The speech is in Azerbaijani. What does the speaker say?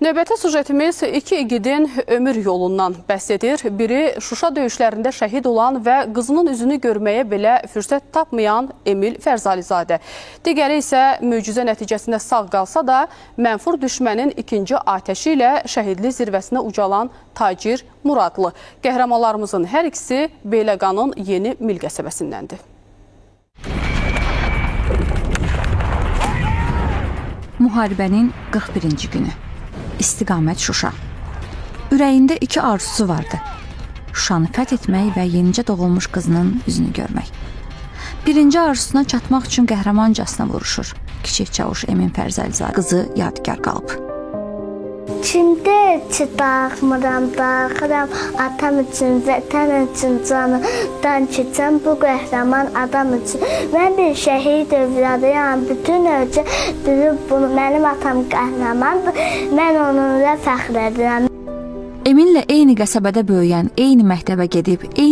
Növbəti sujetimiz iki igidin ömür yolundan bəhs edir. Biri Şuşa döyüşlərində şəhid olan və qızının üzünü görməyə belə fürsət tapmayan Emil Fərzalizadə. Digəri isə möcüzə nəticəsində sağ qalsa da, mənfur düşmənin ikinci atəşi ilə şəhidlik zirvəsinə ucalan tacir Muradlı. Qəhrəmanlarımızın hər ikisi Beyləqanın Yeni Mil qəsəbəsindəndir. Müharibənin 41-ci günü. İstiqamət Şuşa. Ürəyində iki arzusu vardı. Şuşanı fəth etmək və yenicə doğulmuş qızının üzünü görmək. Birinci arzusuna çatmaq üçün qəhrəmancasına vuruşur. Kiçik çavuş Emin Fərzalizadə qızı yadigar qalıb. Kimdə ki dağmıram, dağıram, atam üçün, vətən üçün canımdan keçən bu qəhrəman adam üçün. Mən bir şəhid övladıyam, bütün ölkə bilib bunu, mənim atam qəhrəmandır, mən onunla fəxr edirəm. Eminlə eyni qəsəbədə böyüyən, eyni məktəbə gedib, eyni